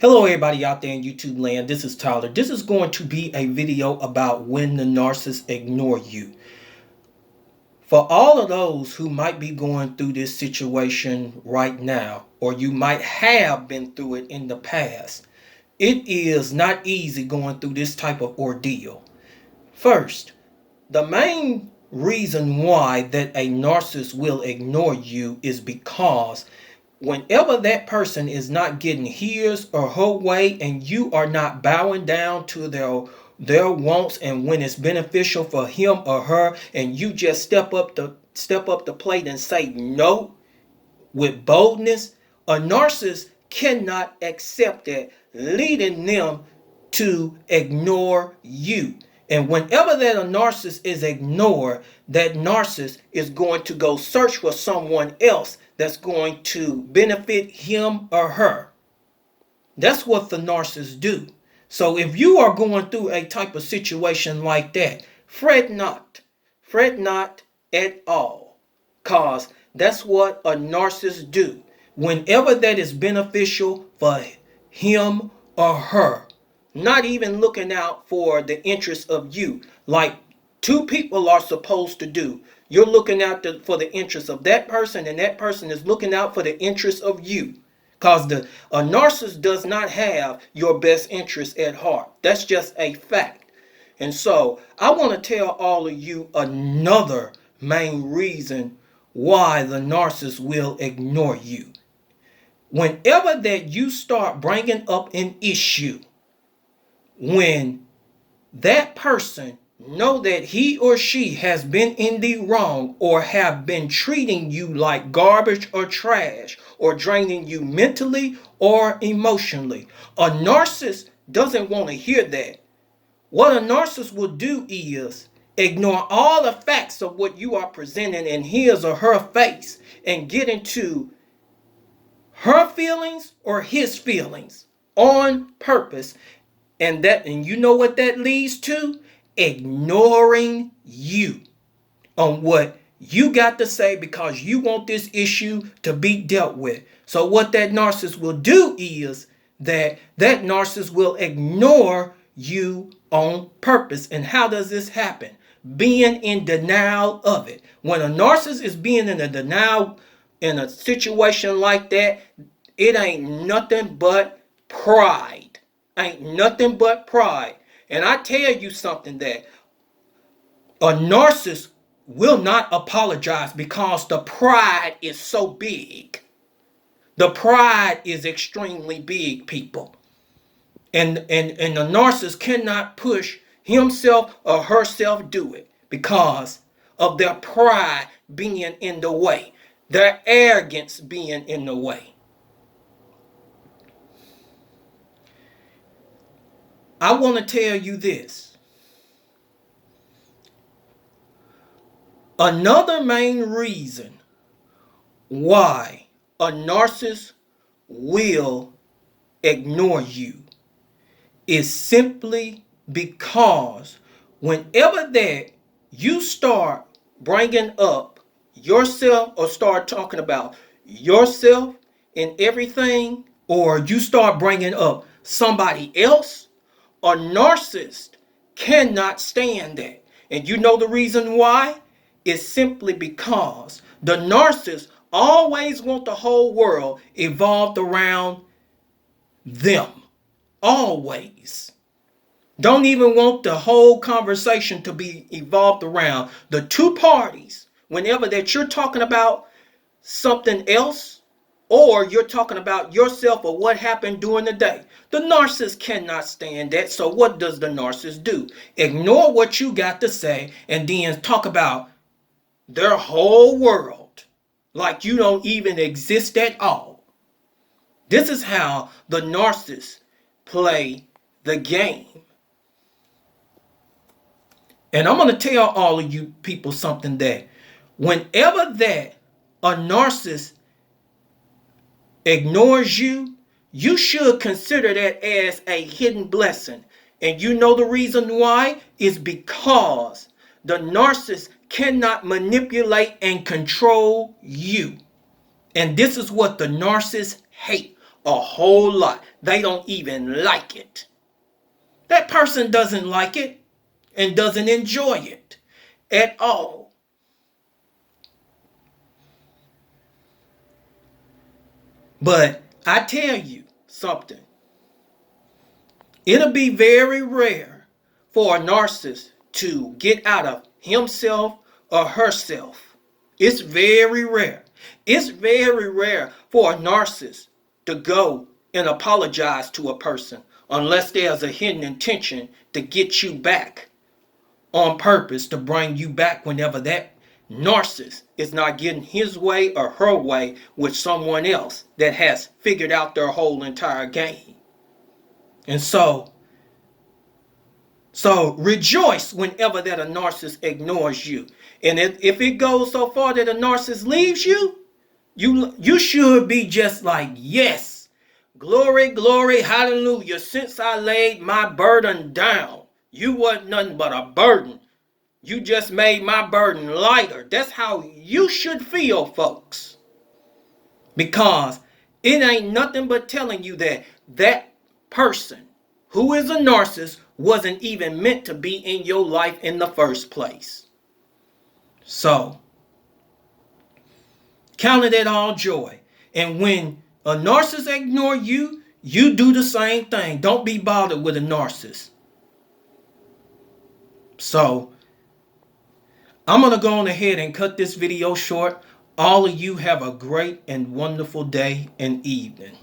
Hello everybody out there in YouTube land, this is Tyler. This is going to be a video about when the narcissists ignore you. For all of those who might be going through this situation right now, or you might have been through it in the past, it is not easy going through this type of ordeal. First, the main reason why that a narcissist will ignore you is because whenever that person is not getting his or her way and you are not bowing down to their wants, and when it's beneficial for him or her and you just step up the plate and say no with boldness, a narcissist cannot accept that, leading them to ignore you. And whenever that a narcissist is ignored, that narcissist is going to go search for someone else that's going to benefit him or her. That's what the narcissists do. So if you are going through a type of situation like that, fret not. Fret not at all. Cause that's what a narcissist do. Whenever that is beneficial for him or her, not even looking out for the interests of you, like two people are supposed to do. You're looking out for the interests of that person, and that person is looking out for the interests of you. Because a narcissist does not have your best interest at heart. That's just a fact. And so I want to tell all of you another main reason why the narcissist will ignore you. Whenever that you start bringing up an issue, when that person know that he or she has been in the wrong or have been treating you like garbage or trash or draining you mentally or emotionally, a narcissist doesn't want to hear that. What a narcissist will do is ignore all the facts of what you are presenting in his or her face and get into her feelings or his feelings on purpose. And you know what that leads to? Ignoring you on what you got to say because you want this issue to be dealt with. So what that narcissist will do is that narcissist will ignore you on purpose. And how does this happen? Being in denial of it. When a narcissist is being in a denial in a situation like that, it ain't nothing but pride. Ain't nothing but pride. And I tell you something, that a narcissist will not apologize because the pride is so big. The pride is extremely big, people. And the narcissist cannot push himself or herself do it because of their pride being in the way. Their arrogance being in the way. I want to tell you this. Another main reason why a narcissist will ignore you is simply because whenever that you start bringing up yourself or start talking about yourself and everything, or you start bringing up somebody else, a narcissist cannot stand that. And you know the reason why? It's simply because the narcissist always want the whole world evolved around them. Always. Don't even want the whole conversation to be evolved around the two parties. Whenever that you're talking about something else, or you're talking about yourself or what happened during the day. The narcissist cannot stand that. So what does the narcissist do? Ignore what you got to say and then talk about their whole world like you don't even exist at all. This is how the narcissists play the game. And I'm going to tell all of you people something, that whenever that a narcissist ignores you, you should consider that as a hidden blessing. And you know the reason why? Is because the narcissist cannot manipulate and control you. And this is what the narcissists hate a whole lot. they don't even like it. That person doesn't like it and doesn't enjoy it at all. But I tell you something. It'll be very rare for a narcissist to get out of himself or herself. It's very rare. It's very rare for a narcissist to go and apologize to a person unless there's a hidden intention to get you back on purpose, to bring you back whenever that narcissist is not getting his way or her way with someone else that has figured out their whole entire game. And so rejoice whenever that a narcissist ignores you. And if it goes so far that a narcissist leaves you, you should be just like, yes, glory, glory, hallelujah. Since I laid my burden down, you wasn't nothing but a burden. You just made my burden lighter. That's how you should feel, folks. Because it ain't nothing but telling you that that person who is a narcissist wasn't even meant to be in your life in the first place. So, count it all joy. And when a narcissist ignore you, you do the same thing. Don't be bothered with a narcissist. So, I'm going to go on ahead and cut this video short. All of you have a great and wonderful day and evening.